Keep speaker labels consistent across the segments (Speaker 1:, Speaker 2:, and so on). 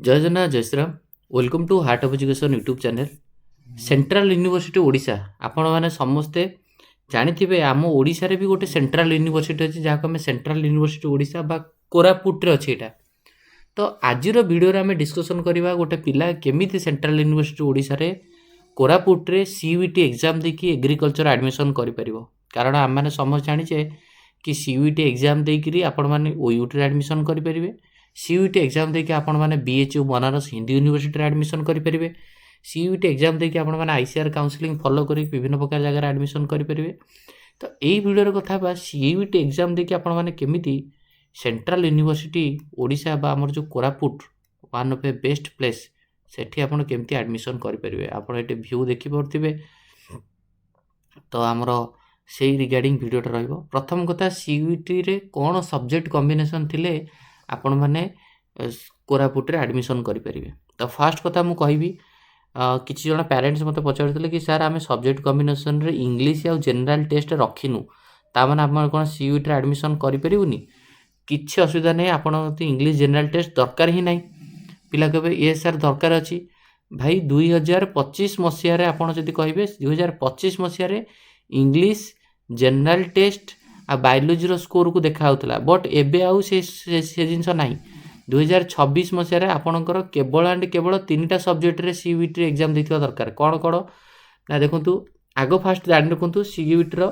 Speaker 1: जय जगन्नाथ जय Shri Ram welcome to heart of education YouTube channel central university Odisha आपण मैंने समस्ते जानी आम ओडिशा रे भी गोटे सेंट्रल यूनिवर्सिटी अच्छी जहाँ को सेंट्रल यूनिवर्सिटी ओडिशा बा कोरापुट अच्छी यहाँ तो आज वीडियो आम डिस्कसन करवा गोटे पिला केमी सेंट्रल यूनिवर्सिटी ओडिशा रे कोरापुट रे सीयूईटी एग्जाम देखिए एग्रीकल्चर एडमिशन कर कारण आम मैंने समस्त जानीचे कि सीयूईटी एग्जाम देकरी आपण मैंने ओयूटी एडमिशन करेंगे सीयूईटी एग्जाम देखिए आपण मैंने BHU Banaras Hindi university admission करेंगे सीयूईटी एग्जाम देखिए आपण मैंने आईसीआर काउंसलिंग फॉलो कर विभिन्न प्रकार जगह एडमिशन करेंगे तो यही वीडियो कथा सीयूईटी एग्जाम देखिए आपण मैंने केमिति सेंट्रल यूनिवर्सिटी ओडिशा बा हमर जो Koraput one of a best place सेठी आपण केमिति एडमिशन करेंगे आपण ये व्यू देखि पारथिबे तो आमर से रिगार्डिंग वीडियोटा रहिबो। प्रथम कथा सीयूईटी रे कौन सब्जेक्ट कॉम्बिनेशन थिले आपण माने कोरापुट रे एडमिशन करेंगे। तो फास्ट कथा मु कहबी किसी जन पेरेंट्स मत पचार कि सर आम सब्जेक्ट कॉम्बिनेशन रे इंग्लिश या जनरल टेस्ट रखिनु ताମାନେ आपण कौन सीयूईटी रे एडमिशन करें किसी असुविधा नहीं आपण इंग्लिश जनरल टेस्ट दरकार ही नहीं पिला कहे ये सर दरकार अच्छी भाई 2025 मसीह आपड़ जदि कहे 2025 मसीह इंग्लिश जनरल टेस्ट आ बायोलोजी स्कोर को देखा बट एबे आउ से जिनस ना 2026 मसीह आपणकर केवल एंड केवल 3टा सब्जेक्ट रे सीयूईटी एग्जाम देखा दरकार कौन कौन ना देखु आग फास्ट जान रखु सीयूईटी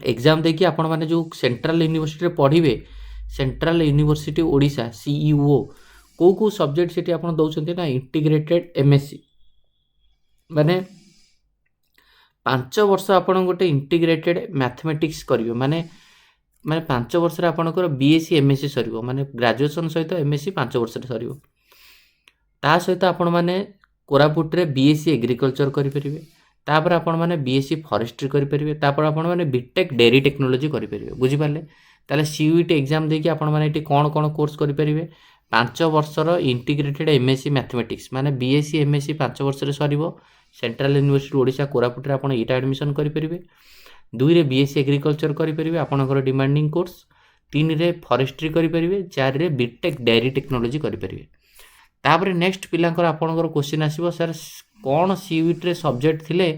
Speaker 1: एग्जाम देखिए आपण माने जो सेंट्रल यूनिवर्सिटी पढ़े सेंट्रल यूनिवर्सिटी ओडिशा सीईओ को सब्जेक्ट से आपण दौरान ना इंटीग्रेटेड एमएससी माने 5 वर्ष आपण गोटे इंटीग्रेटेड मैथमेटिक्स करियो माने 5 वर्ष रे आपणकर बीएससी एमएससी सरिवो माने ग्रेजुएशन सहित एमएससी 5 वर्ष रे सरिवो ता सहित आपण माने कोरापुट रे बीएससी एग्रीकल्चर करि परिबे तापर आपण माने बीएससी फॉरेस्ट्री करि परिबे तापर आपण माने बीटेक डेयरी टेक्नोलॉजी करि परिबे बुझि पाले ताले सीयूईटी एग्जाम देकी आपण माने एटी कोन कोन कोर्स करि परिबे 5 वर्षर इंटीग्रेटेड एमएससी मैथमेटिक्स माने बीएससी एमएससी 5 वर्ष रे सरिवो सेंट्रल यूनिवर्सिटी ओडिशा कोरापुट रे आपण एटा एडमिशन करि परिबे 2 रे बीएससी एग्रीकल्चर करि परिबे आपणकर डिमांडिंग कोर्स 3 रे फॉरेस्ट्री करि परिबे 4 रे बीटेक डेयरी टेक्नोलॉजी करि परिबे तापर नेक्स्ट पिलांकर आपणकर क्वेश्चन आसीबो सर कौन सीयूईटी रे सब्जेक्ट थिले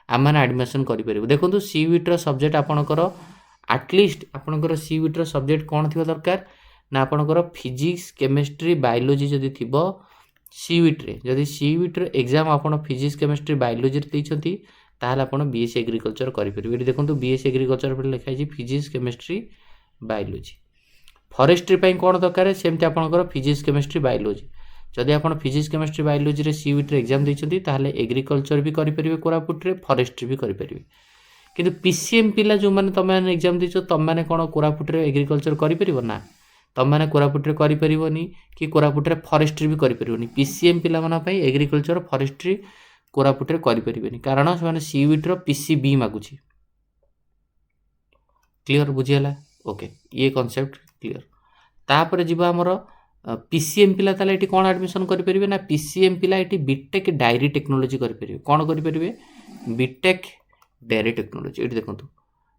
Speaker 1: आम एडमिशन करें देखो सीयूईटी रो सब्जेक्ट आपणकर आटलिस्ट आपणकर सीयूईटी रो सब्जेक्ट कौन थी दरकार ना आपणकर फिजिक्स केमिस्ट्री बायोलोजी जदि थिबो सीयूईटी रे जदि सीयूईटी रो एग्जाम आपण फिजिक्स केमिस्ट्री बायोलोजी रे दैछंती ताहाले आपण बीएससी एग्रीकल्चर करि परिबे एठी देखंतु बीएससी एग्रीकल्चर पर लिखा है फिजिक्स केमिस्ट्री बायोलोजी फॉरेस्ट्री पई कोन दरकार सेमति आपणकर फिजिक्स केमिस्ट्री बायोलोजी जदि आप फिजिक्स केमिस्ट्री बायोलोजी रे सीयूईटी एग्जाम देइछंती ताहाले एग्रीकल्चर भी करि परिबे कोरापुट रे फॉरेस्ट्री भी करि परिबे किंतु पीसीएम पिला जो माने तमे एग्जाम देइछो तम माने कोन कोरापुट रे एग्रीकल्चर करि परिबो ना तम माने कोरापुट रे करि परिबोनी कि कोरापुट रे फॉरेस्ट्री भी करि परिबोनी पीसीएम पिला माना पई एग्रीकल्चर फॉरेस्ट्री कोरापुट रे करि परिबेनी कारण से माने सीयूईटी रो पीसीबी मागुची क्लियर बुझियला ओके ये कांसेप्ट क्लियर तापर जिबा हमरो पीसीएम पिला ताले एटी कोन एडमिशन करि परिबे ना पीसीएम पिला एटी बीटेक डायरी टेक्नोलॉजी करि परिबे कोन करि परिबे बीटेक डायरी टेक्नोलॉजी एटी देखंतु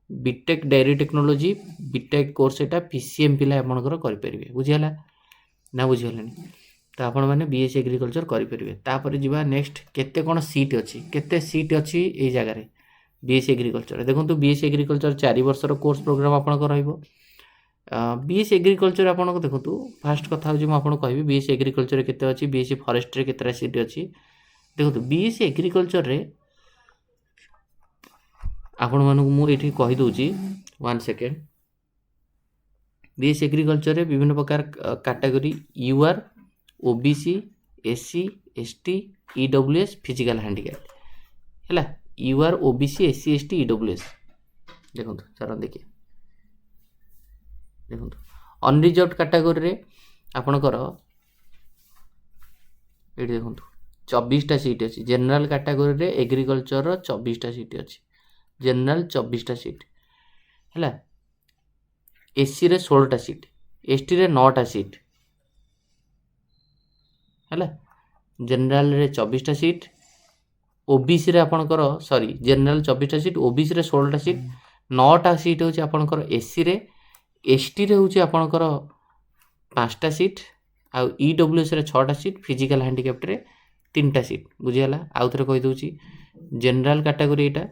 Speaker 1: BTech dairy technology BTech course एटा पीसीएम पिला आपनकर करि परिबे बुझियला ना बुझियलानी तो आपण माने बीएससी एग्रीकल्चर करि परिबे तापर जिबा नेक्स्ट केते कोन सीट अछि ए जगह रे बीएससी एग्रीकल्चर देखंतु बीएससी एग्रीकल्चर 4 वर्ष रो कोर्स प्रोग्राम आपनकर रहइबो बीएससी एग्रीकल्चर आपको देखो फास्ट कथा हूँ कह बीएससी एग्रीकल्चर केते अच्छी बीएससी फॉरेस्ट्री केतरा सीट अच्छी देखो बीएससी एग्रीकल्चर रे आपण मानू मुझे कहीदे 1 सेकेंड बीएससी एग्रीकल्चर रे विभिन्न प्रकार category UR OBC SC ST EWS physical handicap है UR OBC SC ST EWS देखो चरण देखिए देखो अनरिजर्व कैटेगरी रे आपणकर ये देखो 24टा सीट अच्छी जनरल कैटेगरी रे एग्रीकल्चर 24टा सीट अच्छी जनरल 24टा सीट है एससी रे 16टा सीट एसटी रे 9टा सीट है जनरल रे 24टा सीट ओबीसी रे आपणकर सॉरी जनरल 24टा सीट ओबीसी रे 16टा सीट 9टा सीट होची आपणकर एससी रे एसटी रे होची आपणकर 5टा सीट आउ ईडब्ल्यूएस रे 6टा सीट फिजिकल हैंडिकैप्ट रे 3टा सीट बुझीगला आउ थरे कहि दउची general category Etah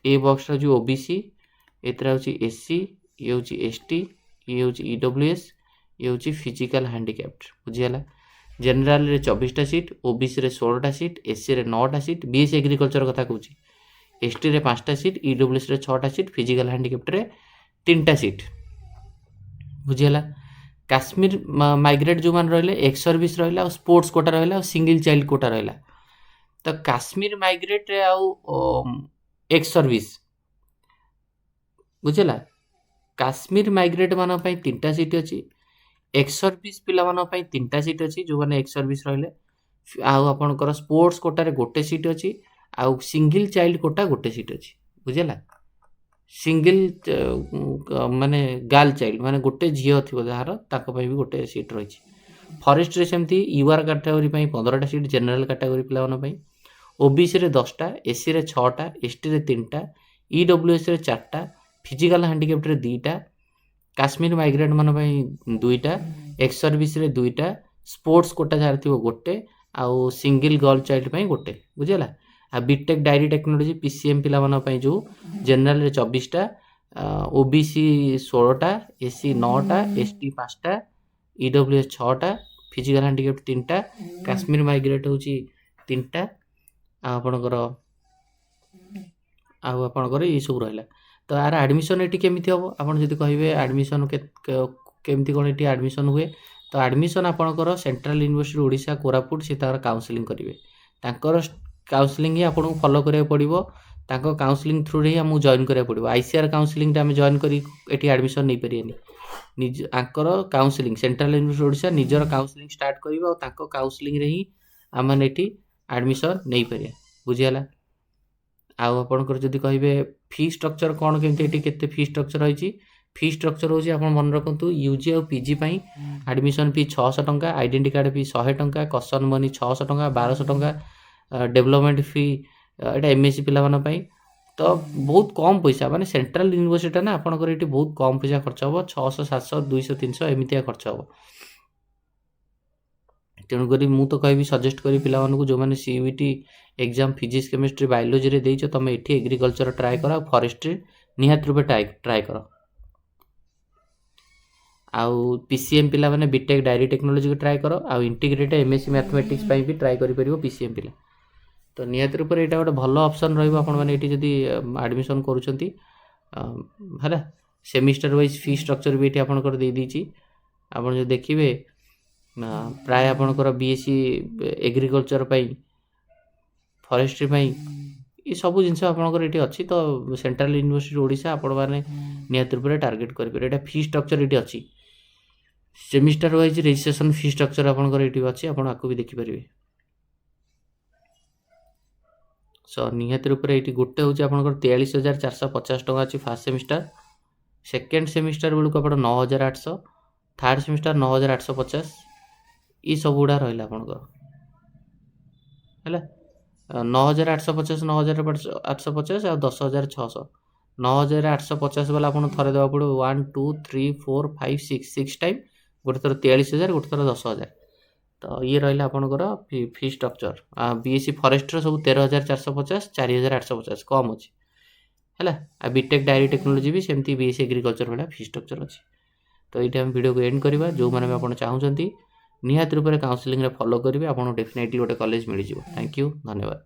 Speaker 1: a box रा जो ओबीसी एतरा होची एससी ये होची एसटी ये होची ईडब्ल्यूएस ये होची फिजिकल हैंडिकैप्ट बुझीगला जनरल रे 24टा सीट ओबीसी रे 16टा सीट एससी रे 9टा सीट बीएससी एग्रीकल्चर कथा कहूची एसटी रे 5टा सीट ईडब्ल्यूएस रे 6टा सीट फिजिकल हैंडिकैप्ट रे 3टा सीट बुझीगला काश्मीर माइग्रेट जो मान रहिले एक्स सर्विस रहिला और स्पोर्ट्स कोटा रहिला और सिंगल चाइल्ड कोटा रहिला तो काश्मीर माइग्रेट रे आउ एक्स सर्विस बुझला काश्मीर माइग्रेट मान पई 3टा सीट अछि एक्स सर्विस पिला मान पई 3टा सीट अछि जो माने एक्स सर्विस रहिले आउ आपनकर स्पोर्ट्स कोटा रे गोटे सीट अछि आउ सिंगल चाइल्ड कोटा गोटे सीट अछि बुझला सिंगल माने गर्ल चाइल्ड माने गोटे झियो थिबो जहार ताको पई भी गोटे सीट रहिछि फॉरेस्ट रे सेमती यूआर कैटेगरी पई 15टा सीट जनरल कैटेगरी पिला मान पई ओबीसी रे 10टा एससी रे 6टा एसटी रे 3टा ईडब्ल्यूएस रे 4टा फिजिकल हैंडिकैप्ट रे 2टा काश्मीर माइग्रेट मान पई 2टा एक्स सर्विस रे 2टा स्पोर्ट्स कोटा जहार थिबो गोटे आउ सिंगल गर्ल चाइल्ड पई गोटे बुझला आ बीटेक डायरी टेक्नोलॉजी पीसीएम पिला मान पई जो जनरल रे 24टा ओबीसी 16टा एससी 9टा एसटी 5टा ईडब्ल्यूएस 6टा फिजिकल हैंडिकैप्ट 3टा काश्मीर माइग्रेट होची 3टा आपणकर ये सब रहा तो यार एडमिशन ये केमी हम आपड़ जब कहे एडमिशन केमती कौन ये एडमिशन हुए तो एडमिशन आपणकर सेंट्रल यूनिवर्सिटी ओडिशा कोरापुट से काउंसलिंग करेंगे काउंसलिंग ही आपको फॉलो करा पड़ो काउंसलिंग थ्रू ही आमको जॉइन करा पड़ो आईसीआर काउंसलिंग आम जॉइन कर एडमिशन नहीं पारे निज Anchor counselling central university Odisha निजर काउंसलिंग स्टार्ट करिबा और तांको काउंसलिंग रे ही आमन एठी एडमिशन नहीं पारे बुझियाला आउ आपनकर जदि कहिबे फी स्ट्रक्चर कोन केमते एठी केते फी स्ट्रक्चर होईची फी स्ट्रक्चर होची आपन मन रखंतु यूजी और पीजी पई एडमिशन फी 600 टंका आइडेंटिटी कार्ड फी 100 टंका कसन मनी 600 टंका 1200 टंका डेवलपमेंट फी एटा एमएससी पिला माना पई तो बहुत कम पैसा माने सेंट्रल यूनिवर्सिटी ना आपनकर एठी बहुत कम पैसा खर्च हो 600 700 200 300 एमितिया खर्च हो तेणु करी मु तो कहि सजेस्ट करी पिला मानकु जो माने CUET exam physics chemistry biology रे देइछ तमे एठी एग्रीकल्चर ट्राई करा फॉरेस्ट्री निहात रूपे ट्राई करा आउ पीसीएम पिला माने बीटेक डायरी टेक्नोलॉजी को ट्राई करो आउ इंटीग्रेटेड एमएससी मैथमेटिक्स पई भी ट्राई करि परिबो पीसीएम पिला तो निहात रूपे एटा गोटे भलो ऑप्शन रहइबो आपण माने एठी जदी एडमिशन करूछंती हला सेमिस्टर वाइज फी स्ट्रक्चर भी एठी आपण कर दे दीची आपण जो देखिबे प्राय आपणकर बीएससी एग्रीकल्चर पई फॉरेस्ट्री पई ये सब जिनस आपणकर एठी अछि तो सेंट्रल यूनिवर्सिटी ओडिशा आपण माने नियत रूप टार्गेट करि पर एटा फी स्ट्रक्चर एठी अछि semester wise registration fee structure आपणकर एठी अछि आपण आकु भी देखि परिबे सो नियत रूप एठी गोटे होछि आपणकर 43450 टका अछि फर्स्ट सेमिस्टर सेकंड सेमिस्टर बेलू आपण 9800 थर्ड सेमिस्टर 9850 ये सब गुड़ा रहा आपंकर है 9850 9850 और 10600 9850 वाला आपको थे देवा पड़ो 1 2 3 4 5 6 टाइम गोटे थर 43000 गोटे थर 10000 तो ये रहा आपंकर फी स्ट्रक्चर बीएससी फॉरेस्ट सब 13450 4850 कम अच्छे है बीटेक डायरी टेक्नोलॉजी भी सेमती बीएससी एग्रीकल्चर भाया फी स्ट्रक्चर अच्छी तो ये आम वीडियो को एंड करवा जो मैंने आप चाहते निहात रूप में काउंसलिंग फॉलो करेंगे आपको डेफिनेटली गोटे कॉलेज मिल जाए थैंक यू धन्यवाद।